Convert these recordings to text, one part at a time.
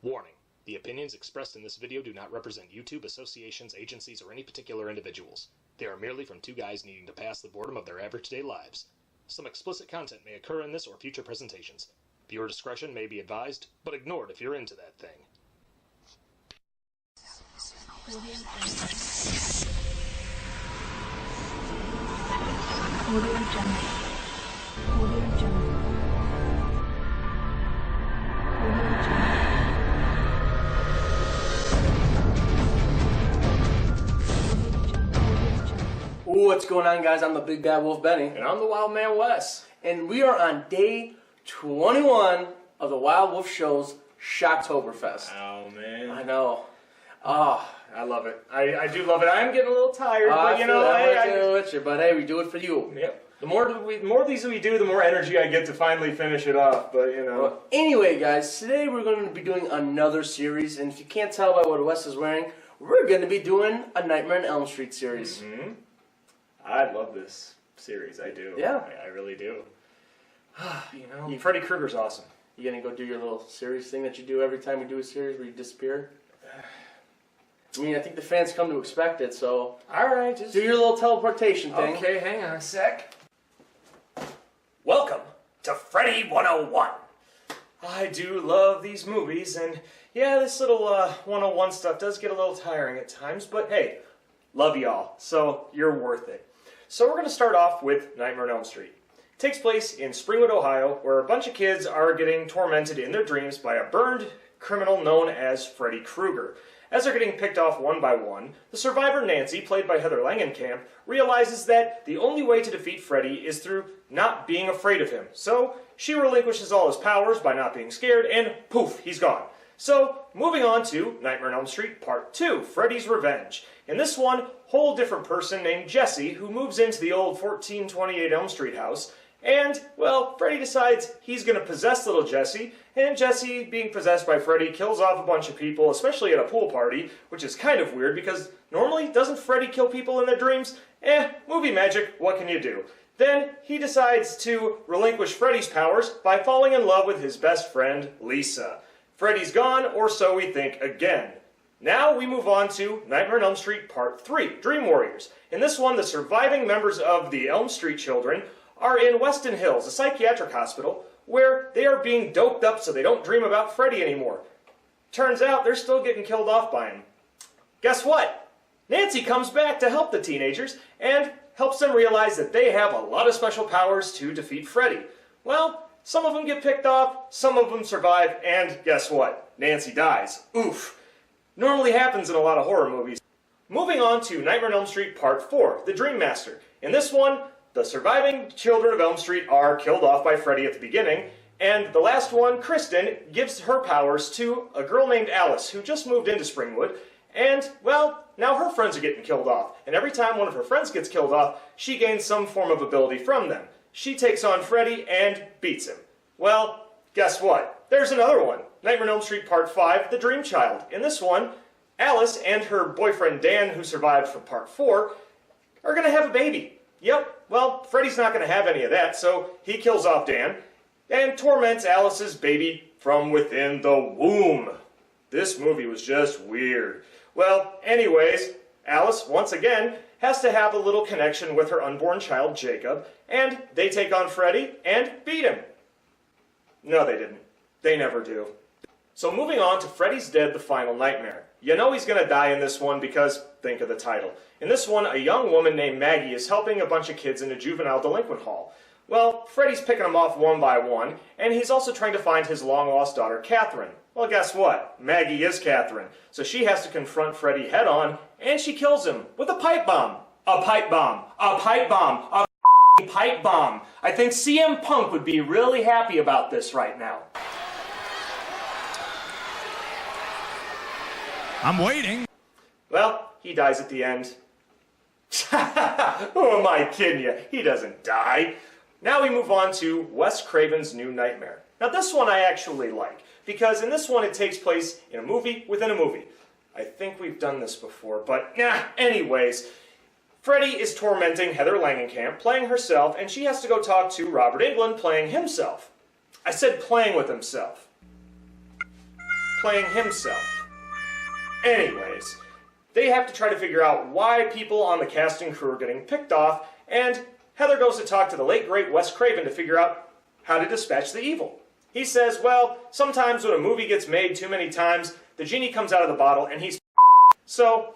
Warning: the opinions expressed in this video do not represent YouTube, associations, agencies, or any particular individuals. They are merely from two guys needing to pass the boredom of their average day lives. Some explicit content may occur in this or future presentations. Viewer discretion may be advised, but ignored if you're into that thing. What's going on, guys? I'm the Big Bad Wolf Benny. And I'm the Wild Man Wes. And we are on day 21 of the Wild Wolf Show's Shocktoberfest. Oh, man. I know. I love it. I do love it. I'm getting a little tired, but you know, but hey, we do it for you. Yep. The more of these we do, the more energy I get to finally finish it off, but you know. Well, anyway, guys, today we're going to be doing another series, and if you can't tell by what Wes is wearing, we're going to be doing a Nightmare on Elm Street series. Mm-hmm. I love this series. I do. Yeah. I really do. You know, Freddy Krueger's awesome. You going to go do your little series thing that you do every time we do a series where you disappear? I mean, I think the fans come to expect it, so... Alright, just... do your little teleportation thing. Okay, hang on a sec. Welcome to Freddy 101. I do love these movies, and yeah, this little 101 stuff does get a little tiring at times, but hey, love y'all, so you're worth it. So we're going to start off with Nightmare on Elm Street. It takes place in Springwood, Ohio, where a bunch of kids are getting tormented in their dreams by a burned criminal known as Freddy Krueger. As they're getting picked off one by one, the survivor Nancy, played by Heather Langenkamp, realizes that the only way to defeat Freddy is through not being afraid of him. So she relinquishes all his powers by not being scared, and poof, he's gone. So, moving on to Nightmare on Elm Street Part 2, Freddy's Revenge. In this one, whole different person named Jesse, who moves into the old 1428 Elm Street house, and, well, Freddy decides he's going to possess little Jesse, and Jesse, being possessed by Freddy, kills off a bunch of people, especially at a pool party, which is kind of weird because normally, doesn't Freddy kill people in their dreams? Movie magic, what can you do? Then, he decides to relinquish Freddy's powers by falling in love with his best friend, Lisa. Freddy's gone, or so we think again. Now we move on to Nightmare on Elm Street Part 3, Dream Warriors. In this one, the surviving members of the Elm Street children are in Weston Hills, a psychiatric hospital, where they are being doped up so they don't dream about Freddy anymore. Turns out they're still getting killed off by him. Guess what? Nancy comes back to help the teenagers and helps them realize that they have a lot of special powers to defeat Freddy. Well, some of them get picked off, some of them survive, and guess what? Nancy dies. Oof. Normally happens in a lot of horror movies. Moving on to Nightmare on Elm Street Part 4, The Dream Master. In this one, the surviving children of Elm Street are killed off by Freddy at the beginning, and the last one, Kristen, gives her powers to a girl named Alice, who just moved into Springwood, and, well, now her friends are getting killed off, and every time one of her friends gets killed off, she gains some form of ability from them. She takes on Freddy and beats him. Well, guess what? There's another one. Nightmare on Elm Street Part 5, The Dream Child. In this one, Alice and her boyfriend Dan, who survived from Part 4, are going to have a baby. Yep, well, Freddy's not going to have any of that, so he kills off Dan and torments Alice's baby from within the womb. This movie was just weird. Well, anyways, Alice, once again, has to have a little connection with her unborn child, Jacob, and they take on Freddy and beat him. No, they didn't. They never do. So moving on to Freddy's Dead, The Final Nightmare. You know he's going to die in this one because, think of the title. In this one, a young woman named Maggie is helping a bunch of kids in a juvenile delinquent hall. Well, Freddy's picking them off one by one, and he's also trying to find his long-lost daughter, Catherine. Well, guess what? Maggie is Catherine, so she has to confront Freddy head-on, and she kills him with a pipe bomb. A pipe bomb. A pipe bomb. A pipe bomb. I think CM Punk would be really happy about this right now. I'm waiting. Well, he dies at the end. Who am I kidding you? He doesn't die. Now we move on to Wes Craven's New Nightmare. Now this one I actually like, because in this one it takes place in a movie within a movie. I think we've done this before, but anyways. Freddy is tormenting Heather Langenkamp, playing herself, and she has to go talk to Robert Englund, playing himself. I said playing with himself. playing himself. Anyways, they have to try to figure out why people on the cast and crew are getting picked off, and Heather goes to talk to the late great Wes Craven to figure out how to dispatch the evil. He says, well, sometimes when a movie gets made too many times, the genie comes out of the bottle and he's so,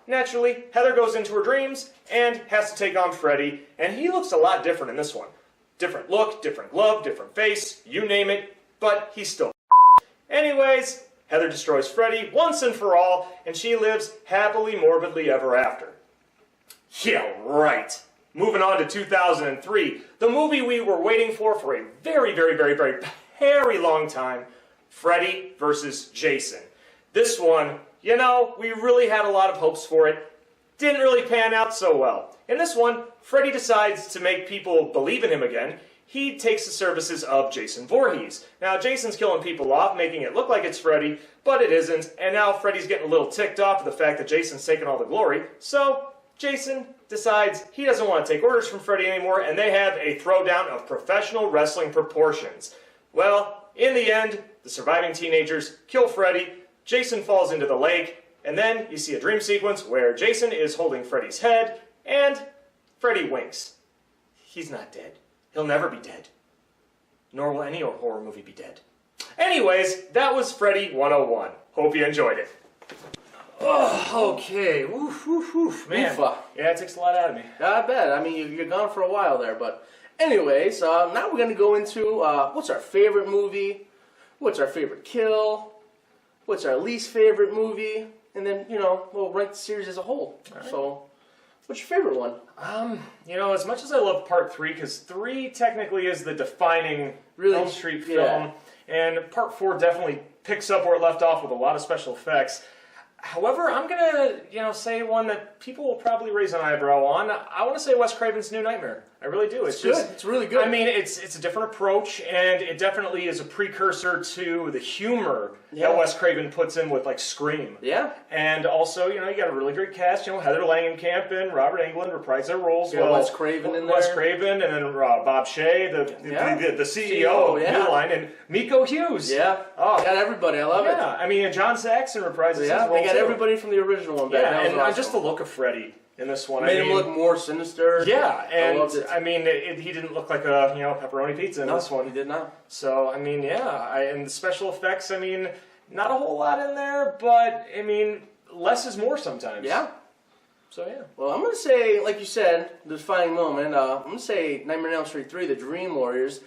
naturally, Heather goes into her dreams and has to take on Freddy, and he looks a lot different in this one. Different look, different glove, different face, you name it, but he's still Anyways, Heather destroys Freddy once and for all, and she lives happily, morbidly ever after. Yeah, right. Moving on to 2003, the movie we were waiting for a very, very, very, very, very long time, Freddy vs. Jason. This one, you know, we really had a lot of hopes for it. Didn't really pan out so well. In this one, Freddy decides to make people believe in him again. He takes the services of Jason Voorhees. Now, Jason's killing people off, making it look like it's Freddy, but it isn't, and now Freddy's getting a little ticked off at the fact that Jason's taking all the glory, so Jason decides he doesn't want to take orders from Freddy anymore, and they have a throwdown of professional wrestling proportions. Well, in the end, the surviving teenagers kill Freddy, Jason falls into the lake, and then you see a dream sequence where Jason is holding Freddy's head, and Freddy winks. He's not dead. He'll never be dead. Nor will any horror movie be dead. Anyways, that was Freddy 101. Hope you enjoyed it. Oh, okay. Woof, woof, woof. Man. Oofa. Yeah, it takes a lot out of me. I bet. I mean, you're gone for a while there, but anyways, now we're going to go into what's our favorite movie, what's our favorite kill, what's our least favorite movie, and then, you know, we'll rank the series as a whole. All right. So, what's your favorite one? You know, as much as I love Part 3, because 3 technically is the defining Elm Street film, and Part 4 definitely picks up where it left off with a lot of special effects. However, I'm going to, you know, say one that people will probably raise an eyebrow on. I want to say Wes Craven's New Nightmare. I really do. It's good. It's really good. I mean, it's a different approach, and it definitely is a precursor to the humor that Wes Craven puts in with, like, Scream. Yeah. And also, you know, you got a really great cast. You know, Heather Langenkamp and Robert Englund reprise their roles. You got Wes Craven in there. Wes Craven, and then Bob Shea, the CEO of New Line, and Miko Hughes. Yeah. Oh, got everybody. I love it. Yeah. I mean, and John Saxon reprises his role, they got everybody from the original one back. Yeah, and awesome. just the look of Freddy in this one. Made him look more sinister. Yeah, and I loved it. I mean, he didn't look like a pepperoni pizza in this one. He did not. So I mean, and the special effects. I mean, not a whole lot in there, but I mean, less is more sometimes. Yeah. So yeah. Well, I'm gonna say, like you said, the defining moment. I'm gonna say Nightmare on Elm Street 3: The Dream Warriors,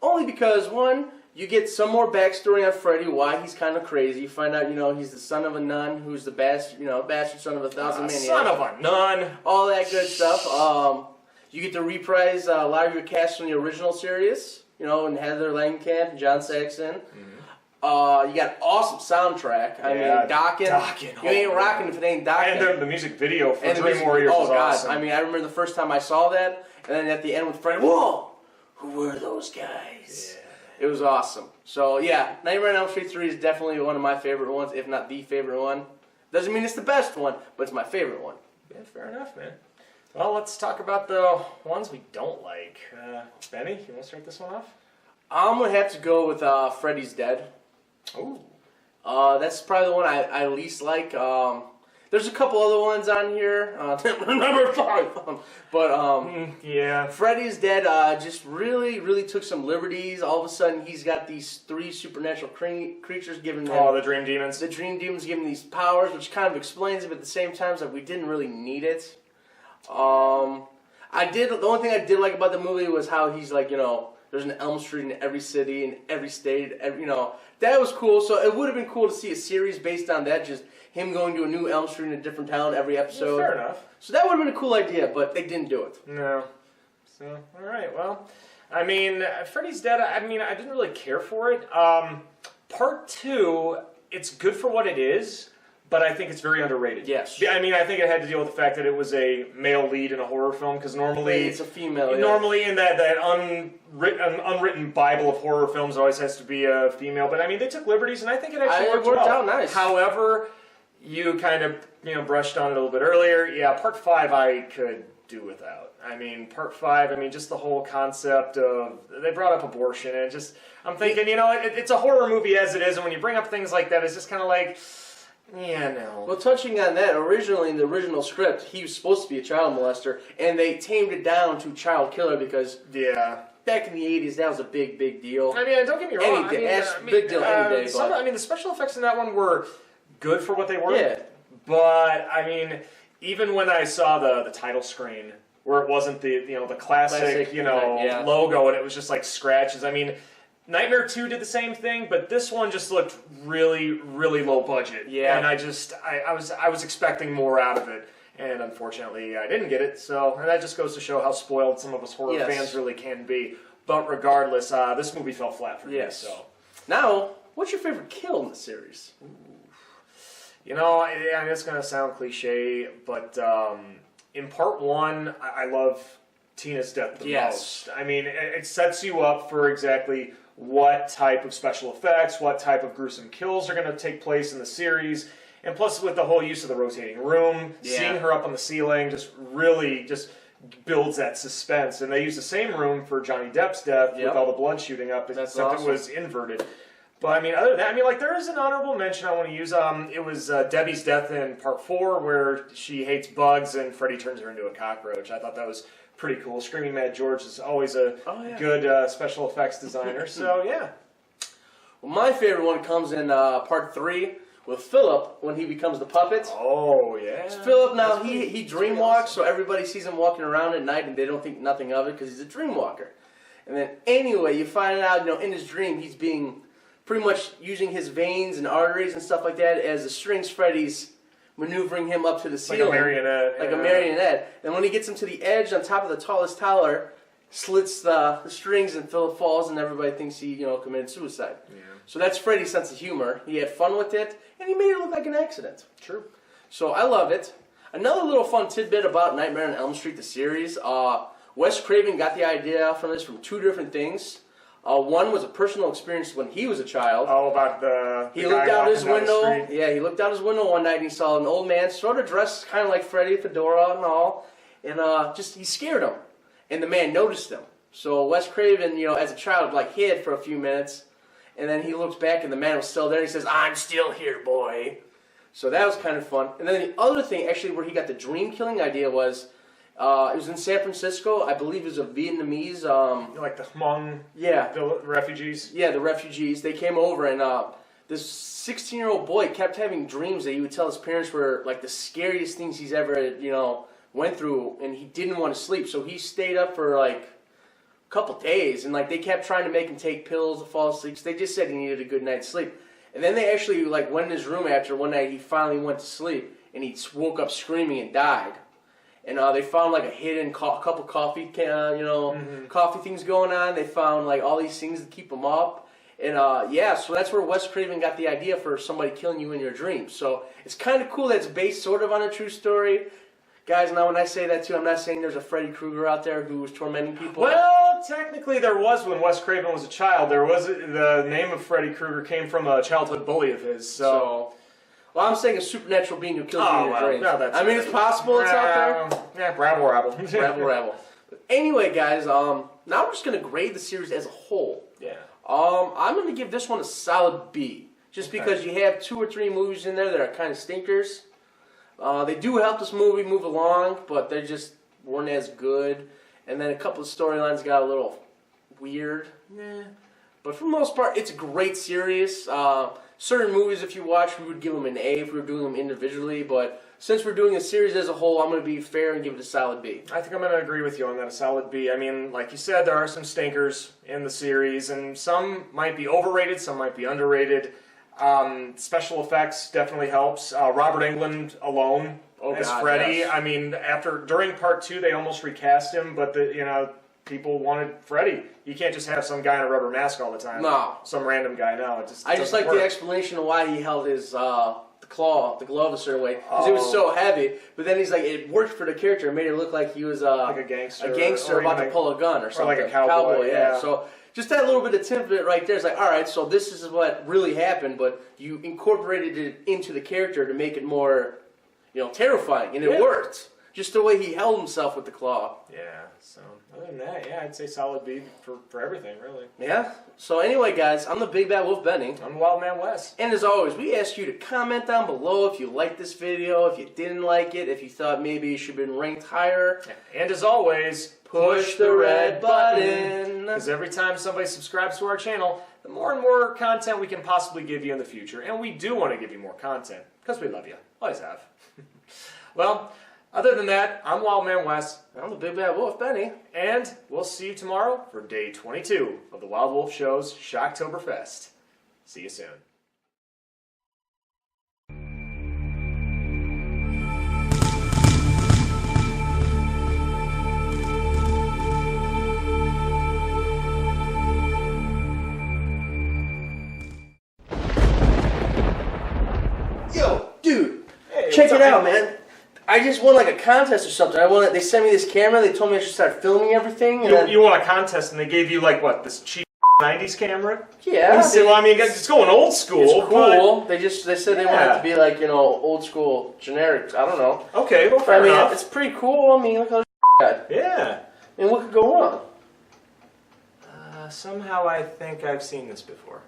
only because one, you get some more backstory on Freddy, why he's kind of crazy. You find out, you know, he's the son of a nun who's the bastard son of a thousand maniacs. Son of a nun. All that good stuff. You get to reprise a lot of your cast from the original series, you know, and Heather Langenkamp, John Saxon. You got awesome soundtrack. I mean, Dockin'. You ain't rocking if it ain't Dockin'. And the music video for Dream Warriors was awesome. I mean, I remember the first time I saw that, and then at the end with Freddy, whoa, who were those guys? Yeah. It was awesome. So, yeah, Nightmare on Elm Street 3 is definitely one of my favorite ones, if not the favorite one. Doesn't mean it's the best one, but it's my favorite one. Yeah, fair enough, man. Well, let's talk about the ones we don't like. Benny, you want to start this one off? I'm going to have to go with Freddy's Dead. Ooh. That's probably the one I least like. There's a couple other ones on here. Number 5. But, yeah. Freddy's Dead just really, really took some liberties. All of a sudden, he's got these 3 supernatural creatures giving him... Oh, the Dream Demons. The Dream Demons giving these powers, which kind of explains it, but at the same time, it's like we didn't really need it. The only thing I did like about the movie was how he's like, you know, there's an Elm Street in every city, in every state, you know. That was cool. So it would have been cool to see a series based on that, just him going to a new Elm Street in a different town every episode. Fair enough. So that would have been a cool idea, but they didn't do it. No. So, all right, well, I mean, Freddy's Dead, I mean, I didn't really care for it. Part 2, it's good for what it is, but I think it's very underrated. Yes. I mean, I think it had to deal with the fact that it was a male lead in a horror film, because normally... It's a female, Normally in that unwritten Bible of horror films always has to be a female, but I mean, they took liberties, and I think it actually worked out nice. However, you kind of, brushed on it a little bit earlier. Yeah, Part 5 I could do without. I mean, part 5, I mean, just the whole concept of, they brought up abortion, and just, I'm thinking, you know, it's a horror movie as it is, and when you bring up things like that, it's just kind of like, yeah, no. Well, touching on that, originally in the original script, he was supposed to be a child molester, and they tamed it down to child killer because back in the 80s, that was a big, big deal. I mean, don't get me wrong. Any day, big deal any day. I mean, the special effects in that one were good for what they were. Yeah. But, I mean, even when I saw the title screen, where it wasn't the classic logo, and it was just like scratches. I mean, Nightmare 2 did the same thing, but this one just looked really, really low budget. Yeah. And I was expecting more out of it, and unfortunately I didn't get it. So, and that just goes to show how spoiled some of us horror fans really can be. But regardless, this movie fell flat for me. So, now, what's your favorite kill in the series? You know, I mean, it's gonna sound cliche, but in part 1, I love Tina's death the most. I mean, it sets you up for exactly what type of special effects, what type of gruesome kills are going to take place in the series. And plus, with the whole use of the rotating room, seeing her up on the ceiling just really just builds that suspense. And they use the same room for Johnny Depp's death with all the blood shooting up, except it was inverted. But, I mean, other than that, I mean, like, there is an honorable mention I want to use. It was Debbie's death in part 4, where she hates bugs and Freddy turns her into a cockroach. I thought that was pretty cool. Screaming Mad George is always a good special effects designer. So, yeah. Well, my favorite one comes in part 3 with Philip when he becomes the puppet. Oh, yeah. Philip, now, he dream walks, so everybody sees him walking around at night and they don't think nothing of it because he's a dream walker. And then, anyway, you find out, in his dream, he's being pretty much using his veins and arteries and stuff like that as the strings Freddy's maneuvering him up to the ceiling. Like a marionette. Like a marionette. And when he gets him to the edge on top of the tallest tower, slits the strings and Philip falls and everybody thinks he, committed suicide. Yeah. So that's Freddy's sense of humor. He had fun with it and he made it look like an accident. True. So I love it. Another little fun tidbit about Nightmare on Elm Street, the series. Wes Craven got the idea from this from 2 different things. One was a personal experience when he was a child. Oh, about the He looked out his window. Yeah, he looked out his window one night and he saw an old man sort of dressed kind of like Freddy, fedora and all. And he scared him. And the man noticed him. So Wes Craven, as a child, hid for a few minutes. And then he looked back and the man was still there. And he says, "I'm still here, boy." So that was kind of fun. And then the other thing, actually, where he got the dream killing idea was, it was in San Francisco. I believe it was a Vietnamese... like the Hmong the refugees? Yeah, the refugees. They came over and this 16-year-old boy kept having dreams that he would tell his parents were like the scariest things he's ever, went through. And he didn't want to sleep. So he stayed up for a couple days. And they kept trying to make him take pills to fall asleep. So they just said he needed a good night's sleep. And then they actually went in his room after one night. He finally went to sleep. And he woke up screaming and died. And they found a hidden couple coffee, coffee things going on. They found all these things to keep them up. And so that's where Wes Craven got the idea for somebody killing you in your dreams. So it's kind of cool that it's based sort of on a true story. Guys, now when I say that too, I'm not saying there's a Freddy Krueger out there who was tormenting people. Well, technically there was when Wes Craven was a child. The name of Freddy Krueger came from a childhood bully of his. So well, I'm saying a supernatural being who kills you in your dreams. No, it's possible it's out there. Yeah, rabble. rabble. But anyway, guys, now we're just going to grade the series as a whole. Yeah. I'm going to give this one a solid B. Just because you have 2 or 3 movies in there that are kind of stinkers. They do help this movie move along, but they just weren't as good. And then a couple of storylines got a little weird. But for the most part, it's a great series. Certain movies, if you watch, we would give them an A if we were doing them individually. But since we're doing a series as a whole, I'm going to be fair and give it a solid B. I think I'm going to agree with you on that, a solid B. I mean, like you said, there are some stinkers in the series, and some might be overrated, some might be underrated. Special effects definitely helps. Robert Englund alone as Freddy. Yes. I mean, during part 2, they almost recast him, but people wanted Freddy. You can't just have some guy in a rubber mask all the time. No. Some random guy. No, I just like the explanation of why he held his the glove a certain way, because it was so heavy. But then he's like, it worked for the character. It made it look like he was like a gangster, about to pull a gun or something. Or like a cowboy. Yeah. So just that little bit of tidbit right there is like, all right, so this is what really happened, but you incorporated it into the character to make it more, terrifying, and it worked. Just the way he held himself with the claw. Yeah, so other than that, yeah, I'd say solid B for everything, really. Yeah. So anyway, guys, I'm the Big Bad Wolf Benny. I'm the Wild Man Wes. And as always, we ask you to comment down below if you liked this video, if you didn't like it, if you thought maybe it should have been ranked higher. And as always, push the red button. Because every time somebody subscribes to our channel, the more and more content we can possibly give you in the future. And we do want to give you more content, because we love you. Always have. Well, other than that, I'm Wild Man Wes. I'm the Big Bad Wolf Benny. And we'll see you tomorrow for day 22 of the Wild Wolf Show's Shocktoberfest. See you soon. Yo, dude, Hey, check what's it up, out, man. I just won like a contest or something. They sent me this camera. They told me I should start filming everything. And You won a contest and they gave you like what, this cheap 90s camera? yeah, Well, I mean, it's going old school. it's cool. but- They said they wanted it to be like, you know, old school generic. I don't know. Okay, well, But, fair I mean, enough. it's pretty cool. I mean, look how got. Yeah. I mean, what could go wrong? Somehow I think I've seen this before.